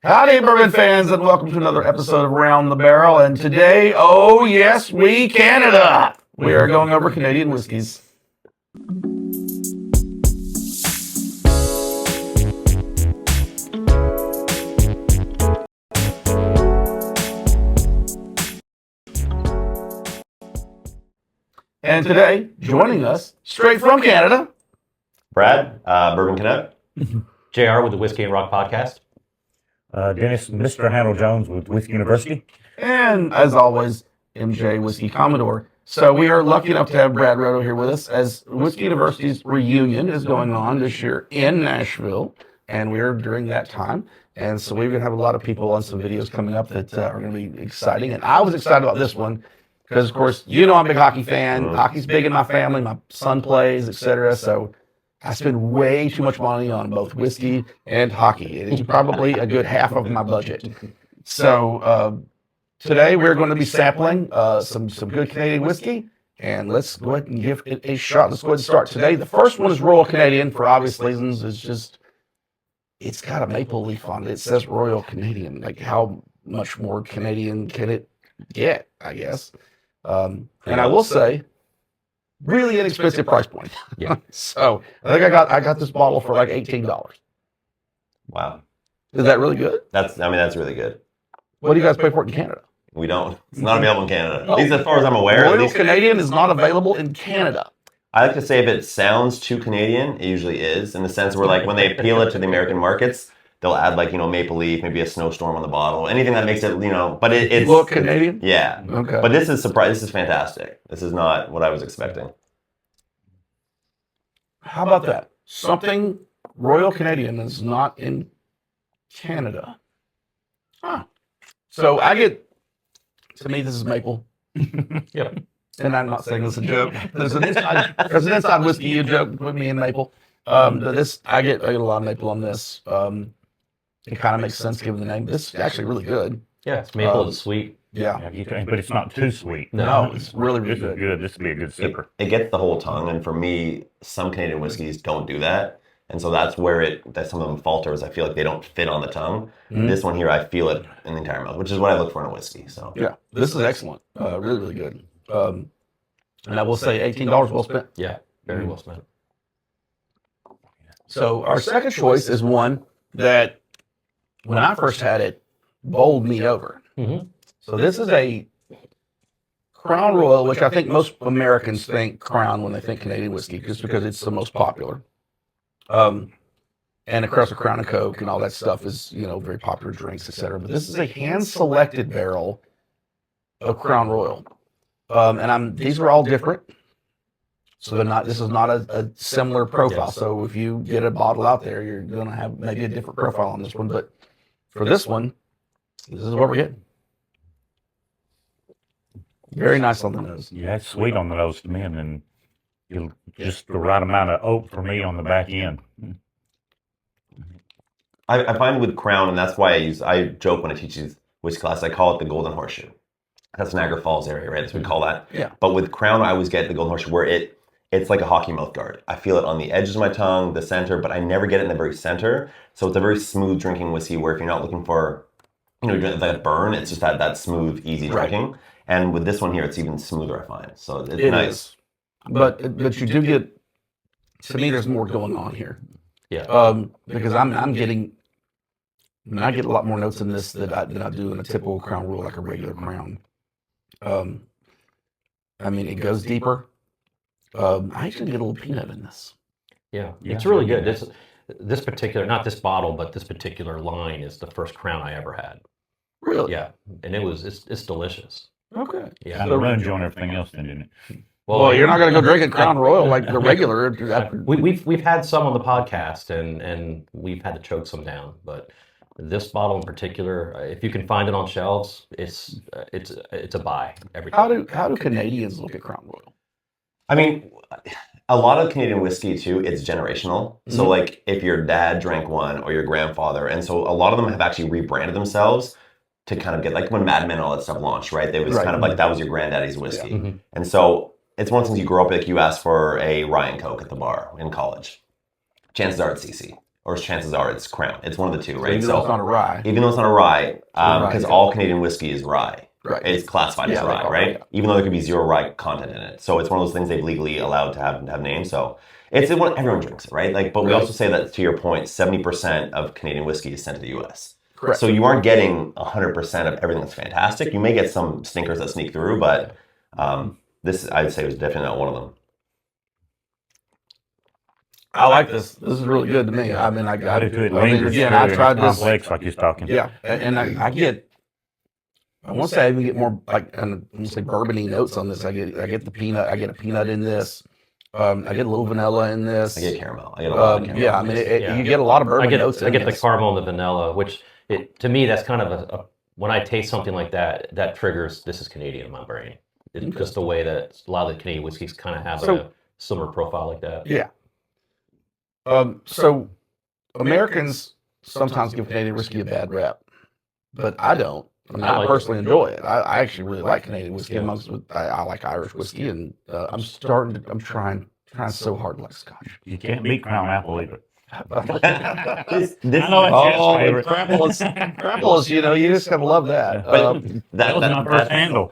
Howdy, bourbon fans, and welcome to another episode of Around the Barrel. And today, oh yes, we Canada. We are going over Canadian whiskeys. And today, joining us, straight from Canada, Brad, Bourbon Canuck. JR with the Whiskey and Rock Podcast. Dennis, Mr. Handel Jones with Whiskey University. and as always, MJ Whiskey Commodore. So we are lucky enough to have Brad Roto here with us as Whiskey University's reunion is going on this year in Nashville, and we're during that time. And so we're going to have a lot of people on some videos coming up that are going to be exciting. And I was excited about this one because, of course, you know I'm a big hockey fan. Hockey's big in my family. My son plays, etc. So I spend way too much money on both whiskey and hockey. It's probably a good half of my budget. So today we're going to be sampling some good Canadian whiskey, and let's go ahead and give it a shot. Let's go ahead and start today. The first one is Royal Canadian for obvious reasons. It's got a maple leaf on it. It says Royal Canadian. Like, how much more Canadian can it get, I guess? And I will say, really inexpensive price point. Yeah. So I think I got this bottle for like $18. Wow, Is that really good? that's really good. What do you guys pay for it in Canada? We don't. It's not available in Canada. At least as far as I'm aware. Royal Canadian is not available in Canada. I like to say if it sounds too Canadian, it usually is. In the sense where, like, when they appeal it to the American markets, they'll add, like, maple leaf, maybe a snowstorm on the bottle, anything that makes it, but it's Look Canadian? Yeah. Okay. But this is This is fantastic. This is not what I was expecting. How about that? Something Royal Canadian is not in Canada. Huh. So to me, this is maple. Yep. And I'm not saying this is a joke. There's an inside whiskey joke with me and maple. I get a lot of maple on this. It kind of makes sense given the name. This is actually really good. Yeah, it's maple. It's sweet. Yeah. But it's not too sweet. No, it's really, really This is good. good. This would be a good sipper. It gets the whole tongue, and for me, some Canadian whiskeys don't do that. And so that's where some of them falter, is I feel like they don't fit on the tongue. Mhm. This one here, I feel it in the entire mouth, which is what I look for in a whiskey. So Yeah, this is excellent. Really, really good. And I will say $18 well spent. Yeah, very well spent. So our second choice is one that, when I first had it, bowled me over. Mm-hmm. So this is a Crown Royal, which I think most Americans think Crown when they think Canadian whiskey, just because it's the most popular. And of course, the Crown and Coke and all that stuff is, very popular drinks, etc. But this is a hand-selected barrel of Crown Royal, and these are all different. So this is not a similar profile. Yes. So if you get a bottle out there, you're going to have maybe a different profile on this one. But for this one, this is what we're getting. Very nice on the nose. Yeah, it's sweet on the nose to me, and then just the right amount of oak for me on the back end. I find with Crown, and that's why I joke when I teach these whiskey class, I call it the Golden Horseshoe. That's Niagara Falls area, right? That's what we call that. Yeah. But with Crown, I always get the Golden Horseshoe where it's like a hockey mouth guard. I feel it on the edges of my tongue, the center, but I never get it in the very center. So it's a very smooth drinking whiskey where if you're not looking for, that burn, it's just that smooth, easy Right. drinking. And with this one here, it's even smoother, I find. So it's It nice. is. But you do get, to me, there's more going on here. Yeah. Because I'm getting, I get a lot more notes in this than I do in a typical Crown Royal, like a regular Crown. It goes deeper. I actually get a little peanut in this. Yeah. Yeah. It's really good. This particular, not this bottle, but this particular line is the first Crown I ever had. Really? Yeah, and it's delicious. Okay. Yeah. Kind of runs you on everything else, then, didn't it? Well, you're not going to go drinking Crown Royal like the regular. We've had some on the podcast, and we've had to choke some down. But this bottle in particular, if you can find it on shelves, it's a buy every time. How do Canadians look at Crown Royal? I mean, a lot of Canadian whiskey too, it's generational. So like if your dad drank one or your grandfather, and so a lot of them have actually rebranded themselves to kind of get, like when Mad Men and all that stuff launched, right? It was Right. kind of like that was your granddaddy's whiskey. Yeah. Mhm. And so it's one of the things you grow up, like you ask for a Ryan Coke at the bar in college. Chances are it's CC. or chances are it's Crown. It's one of the two, right? Even though it's not a rye. even though it's not a rye, rye, because yeah. all Canadian whiskey is rye. Right. It's classified as Yeah, they rye, call it, right? yeah. Even though there could be zero rye content in it. So it's one of those things they've legally allowed to have names. So it's one everyone drinks it, right? Like, but we Right. also say that, to your point, 70% of Canadian whiskey is sent to the U.S. Correct. So you aren't getting 100% of everything that's fantastic. You may get some stinkers that sneak through, but this, I'd say, was definitely not one of them. I like this. This is really good to me. I mean, I do too. It I mean, lingers again, through I and it's tried this. complex, like you're talking. Yeah, and I get. I want to say I even get more like I want to say bourbony notes on this. I get the peanut. I get a peanut in this. I get a little vanilla in this. I get caramel. I get a lot of caramel. Yeah, I mean, Yeah. you get a lot of bourbon notes. I in get the this. caramel and the vanilla, which to me that's kind of a when I taste something like that, that triggers this is Canadian in my brain. It's just the way that a lot of the Canadian whiskeys kind of have a similar profile like that. Yeah. So Americans sometimes give Canadian whiskey a bad rap, but I don't. I mean, I I like personally enjoy it. I actually really like Canadian whiskey. I like Irish whiskey, and I'm trying so hard to like Scotch. You can't beat Crown Apple either. This, I know it's Jeff's Oh, favorite. Crapples, you just gotta love that. But That was my first handle.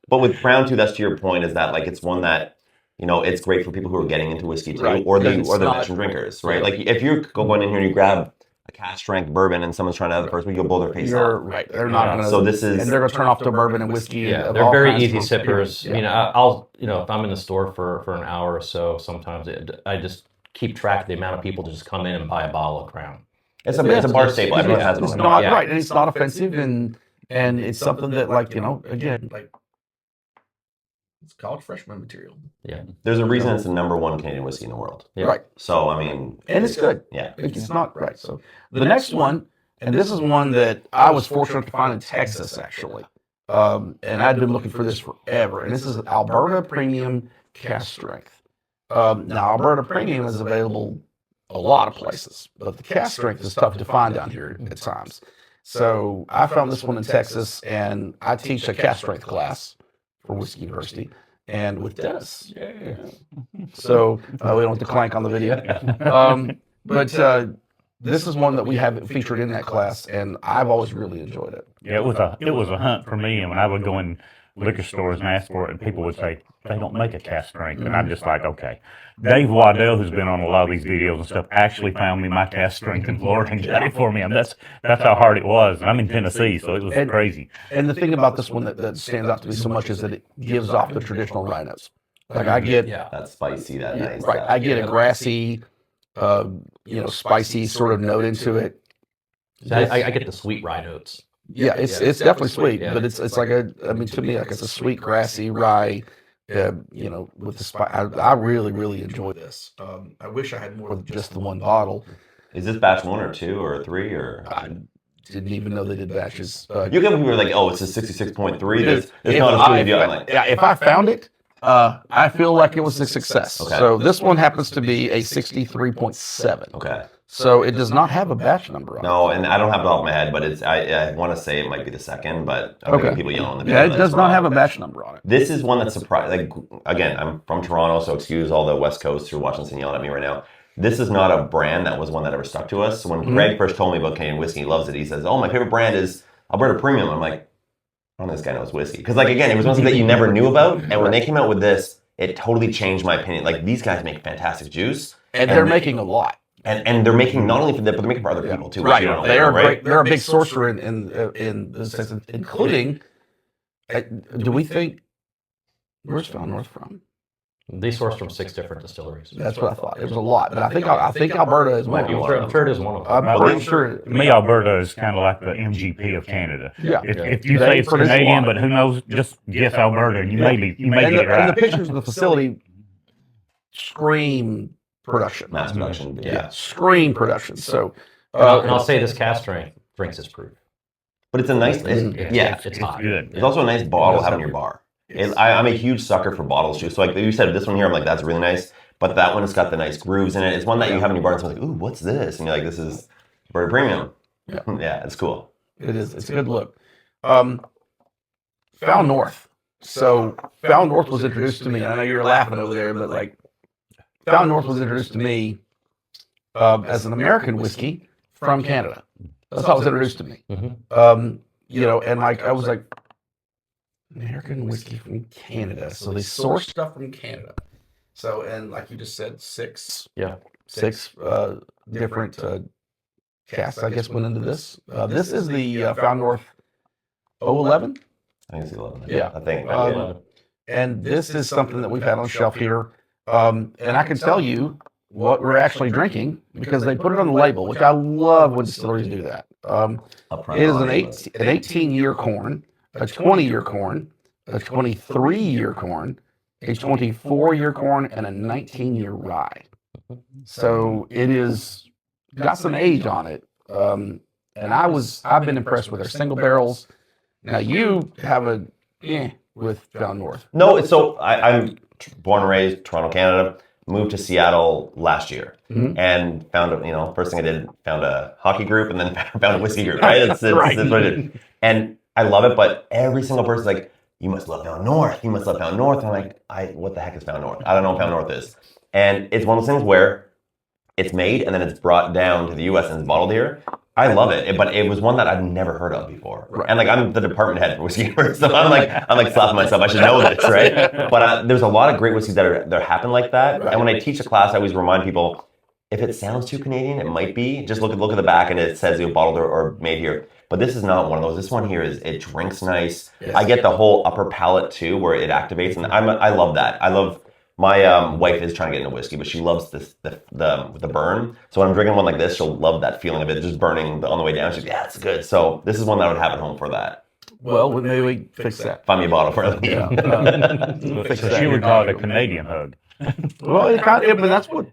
but with Crown too, that's to your point, is that like it's one that it's great for people who are getting into whiskey too, Right, or because the it's veteran not- drinkers, right? Like if you're going in here and you grab a cask strength bourbon and someone's trying to have the first one, you'll blow their face You're off. right. They're not gonna. So this is- and they're gonna turn off to bourbon and whiskey. Yeah, of they're all very kinds easy of sippers. Yeah. I mean, I'll if I'm in the store for an hour or so, sometimes I just keep track of the amount of people to just come in and buy a bottle of Crown. It's a bar staple. Everyone has it. It's on not their right, and it's not offensive, and it's something that again it's college freshman material. There's a reason it's the #1 Canadian whiskey in the world. Yeah. Right, So I mean, and it's good. Yeah. It's not right. So the next one, and this is one that I was fortunate to find in Texas actually, and I'd been looking for this forever. And this is Alberta Premium Cask Strength. Now Alberta Premium is available a lot of places, but the cask strength is tough to find down here at times. So I found this one in Texas, and I teach a cask strength class for Whiskey University, and with Dennis. Yeah. So we don't have to clank on the video. But this is one that we have featured in that class, and I've always really enjoyed it. Yeah, it was a hunt for me, and when I would go in liquor stores and ask for it, and people would say they don't make a cask strength, and I'm just like, okay. Dave Waddell, who's been on a lot of these videos and stuff, actually found me my cask strength in Florida and got it for me, and that's how hard it was. And I'm in Tennessee, so it was crazy. And the thing about this one that stands out to me so much is that it gives off the traditional rye notes. Like I get, that's spicy. That nice. right, I get a grassy, spicy sort of note into it. So I get the sweet rye notes. Yeah, it's definitely sweet, yeah. but it's like to me, like it's a sweet grassy rye, with the spice. I really, really enjoy this. I wish I had more than just the one bottle. Is this batch 1 or 2 or 3 or? I didn't even know they did batches. You get people who are like, oh, it's a 66.3. There's If not a I- food deal. I'm like, Yeah, if I found it, I feel like it was a success. Okay. So this one happens to be a 63.7. okay. So it does not have a batch number on it. No, and I don't have it off my head, but it's I want to say it might be the second, but I'm Okay. people yelling in the Yeah, it video, does that's not wrong. have a batch number on it. This is one that surprised. Like again, I'm from Toronto, so excuse all the West Coast who are watching this and yelling at me right now. This is not a brand that was one that ever stuck to us. So when Greg first told me about Canadian whiskey, he loves it. He says, "Oh, my favorite brand is Alberta Premium." I'm like, "Oh, this guy knows whiskey," because like again, it was something that you never knew about, and when they came out with this, it totally changed my opinion. Like these guys make fantastic juice, And they're making a lot. and they're making not only for them, but they're making for other people too. which Right. you don't know, They are right? great. They're a big sorcerer in this sense, including. Do we think? Where's Found North from? They source from 6 different distilleries. That's what I thought. It was a lot, but I think Alberta is one. I'm sure it is one of them. I'm pretty sure. To me, Alberta is kind of like the MGP of Canada. Yeah. If you They say it's produce a Canadian, lot. but who knows, just guess Alberta, and you may get it And the right. pictures of the facility scream production. Mass production. Yeah. Scream production. So, And I'll say this cask strength drinks is proof. But it's a nice, yeah. It's hot. good. It's also a nice bottle to have in your bar. I'm a huge sucker for bottles too. So like you said, this one here, I'm like, that's really nice. But that one has got the nice grooves in it. It's one that you have in your bar and someone's like, ooh, what's this? And you're like, this is Alberta Premium. Yeah. Yeah, it's cool. it is. It's a good look. Found North. So Found North was introduced to me. I know you're laughing over there, but like Found North was introduced to me as an American whiskey from Canada. That's how it was introduced to me. Mhm. You know, and like I was like, American whiskey from Canada. So they source stuff from Canada. So, and like you just said, six different casks, I guess, went into this. This is the Found North 011. I think it's 11. Yeah. I think. And this is something that we've had on shelf here. And I can tell you what we're actually drinking because they put it on the label, which I love when distilleries do that. It is an 18-year corn, a 20-year corn, a 23-year corn, a 24-year corn, and a 19-year rye. So it is got some age on it. And I've been impressed with their single barrels. Now you have a with Found North. No, so I'm born and raised Toronto, Canada. Moved to Seattle last year and found first thing I did, found a hockey group and then found a whiskey group, right? That's what I did. And I love it, but every single person's like, you must love Found North. You must love Found North. And I'm like, what the heck is Found North? I don't know what Found North is. And it's one of those things where it's made and then it's brought down to the US and it's bottled here. I love it, but it was one that I've never heard of before. Right. And like I'm the department head for whiskey, so I'm like slapping myself. I should know this, right? But there's a lot of great whiskeys that happen like that. Right. And when I teach a class, I always remind people, if it sounds too Canadian, it might be. Just look at the back and it says bottled or made here. But this is not one of those. This one here it drinks nice. Yes. I get the whole upper palate too, where it activates, and I love that. I love. My wife is trying to get into whiskey, but she loves the burn. So when I'm drinking one like this, she'll love that feeling of it just burning on the way down. She's like, yeah, it's good. So this is one that I would have at home for that. Well, maybe we fix that. Find me a bottle for it. Yeah. So she would call it a Canadian hug. Well, it's kind of, but that's kind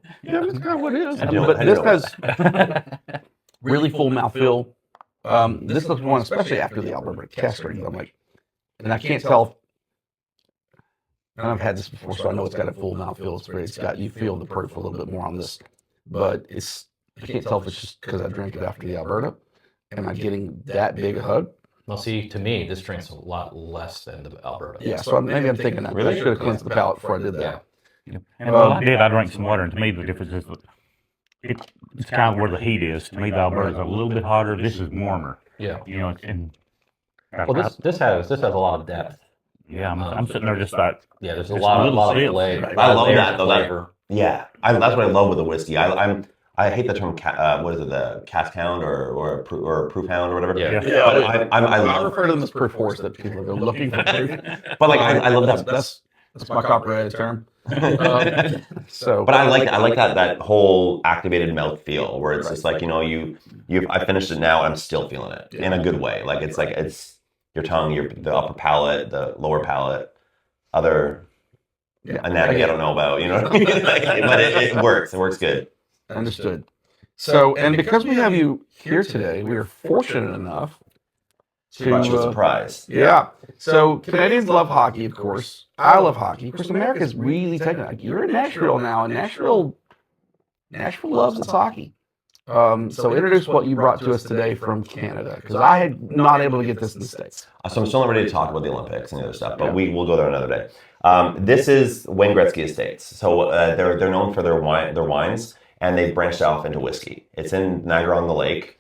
of what it is. But this has really full mouthfeel. This is one, especially after the Alberta cask strength. I'm like, and I can't tell. And I've had this before, so I know it's got a full mouthfeel. You feel the proof a little bit more on this, but I can't tell if it's just because I drank it after the Alberta. Am I getting that big a hug? Well, see, to me, this drinks a lot less than the Alberta. Yeah, so maybe I'm thinking that. Really? I should have cleansed the palate before I did that. Yeah. And when I did, I drank some water, and to me, the difference is it's kind of where the heat is. To me, the Alberta is a little bit hotter. This is warmer. Yeah. Well, this has a lot of depth. Yeah, I'm sitting there just like, there's a lot of flavor. I love that though. That's what I love with the whiskey. I hate the term what is it, the cask hound or proof hound or whatever. Yeah. But I refer to them as proof horse that people are looking for proof. But like I love that. That's my copyrighted term. But I like that whole activated mouth feel where it's just like I finished it now and I'm still feeling it in a good way. Like it's your tongue, the upper palate, the lower palate, other anatomy I don't know about, but it works. It works good. Understood. So, and because we have you here today, we are fortunate enough to surprise. Yeah. So Canadians love hockey, of course. I love hockey. Of course, America's really taking it. You're in Nashville now, and Nashville loves its hockey. So introduce what you brought to us today from Canada, because I had not able to get this in the States. So I'm still not ready to talk about the Olympics and the other stuff, but we'll go there another day. This is Wayne Gretzky Estates. So they're known for their wines, and they branched off into whiskey. It's in Niagara-on-the-Lake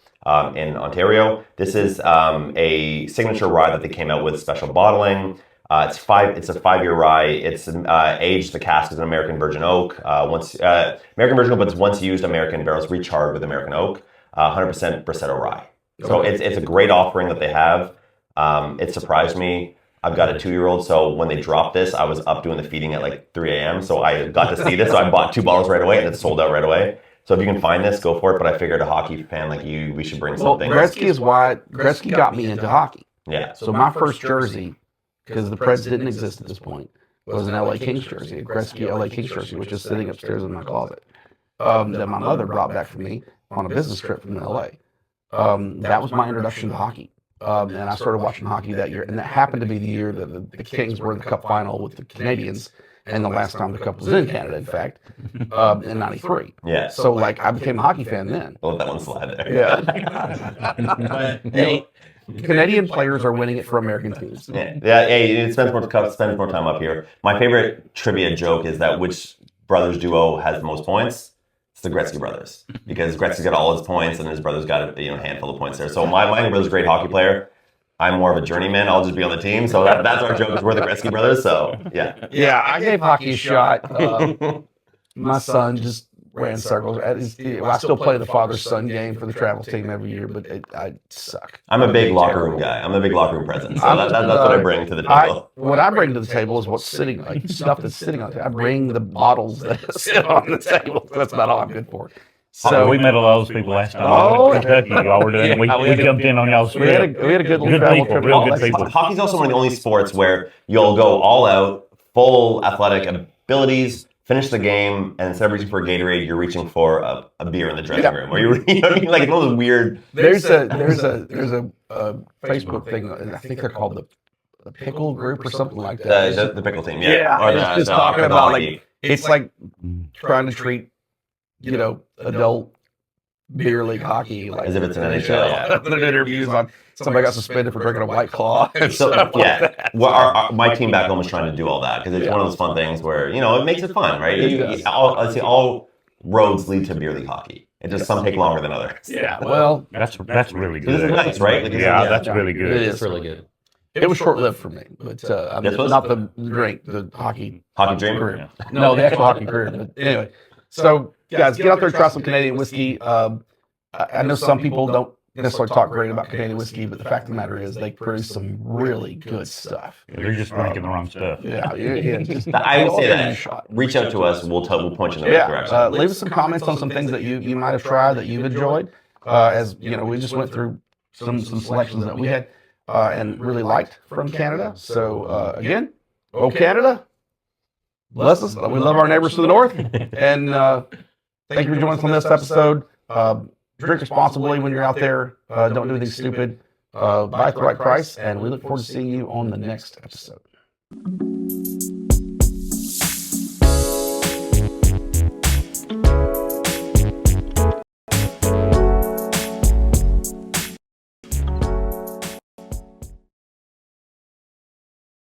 in Ontario. This is a signature rye that they came out with special bottling. It's a 5-year rye. It's aged. The cask is an American virgin oak. American virgin oak, but it's once used American barrels recharred with American oak. 100% Bracetto rye. So it's a great offering that they have. It surprised me. I've got a 2-year-old, so when they dropped this, I was up doing the feeding at like 3 a.m. So I got to see this. So I bought 2 bottles right away, and it's sold out right away. So if you can find this, go for it. But I figured a hockey fan like you, we should bring something. Gretzky got me into hockey. Yeah. So my first jersey, because the Preds didn't exist at this point, was an LA Kings jersey, a Gretzky LA Kings jersey, which is sitting upstairs in my closet, that my mother brought back for me on a business trip from LA. That was my introduction to hockey. And I started watching hockey that year, and that happened to be the year that the Kings were in the Cup final with the Canadians, and the last time the Cup was in Canada, in fact, in '93. Yeah. So like I became a hockey fan then. I'll let that one slide there. Yeah. Canadian players are winning it for American teams. Yeah. Hey, it spends more time up here. My favorite trivia joke is that which brothers duo has the most points? It's the Gretzky brothers, because Gretzky's got all his points and his brother's got a handful of points there. So my brother's a great hockey player. I'm more of a journeyman. I'll just be on the team. So that's our joke, is we're the Gretzky brothers. So yeah. Yeah, I gave hockey a shot. My son just ran circles. I still play the father-son game for the travel team every year, but I suck. I'm a big locker room guy. I'm a big locker room presence. So that's what I bring to the table. What I bring to the table is what's sitting, like stuff that's sitting on the table. I bring the bottles that sit on the table. That's about all I'm good for. So we met a lot of those people last time. Oh. In Kentucky, y'all were doing. We jumped in on y'all's We had a trip. good little Good travel people, trip. real good people. Hockey's also one of the only sports where you'll go all out, full athletic abilities, finish the game, and instead of reaching for a Gatorade, you're reaching for a beer in the dressing room. Or you know what I mean? Like it's one of those weird. There's a Facebook thing. I think they're called the Pickle Group or something like that. The pickle team, Yeah, Or it's just talking about like it's like trying to treat adult beer league hockey like As if it's an NHL. NHL, There's interviews on somebody got suspended for drinking a White Claw. And So stuff like yeah, that. well, my team back home is trying to do all that because it's one of those fun things where it makes it fun, right? It does. I'd say all roads lead to beer league hockey. It just some take longer than others. Yeah, well, That's really This is good. nice, right? Like, Yeah, that's really It good. is. It's really good. it was short lived for me, but This was? not the drink, the hockey Hockey dream. career. No, the actual hockey career. But anyway, so guys, get out there and try some Canadian whiskey. I know some people don't necessarily talk great about Canadian whiskey, but the fact of the matter is they produce some really good stuff. They're just drinking the wrong stuff. Yeah, just, I would say give it a that. shot. Reach out to us. We'll point you in the right Yeah, direction. leave us some comments on some things that you might have tried that you've enjoyed. As we just went through some selections that we had and really liked from Canada. So again, Canada, bless us. We love our neighbors to the north, and thank you for joining us on this episode. Drink responsibly when you're out there. Don't do anything stupid. Buy at the right price, and we look forward to seeing you on the next episode.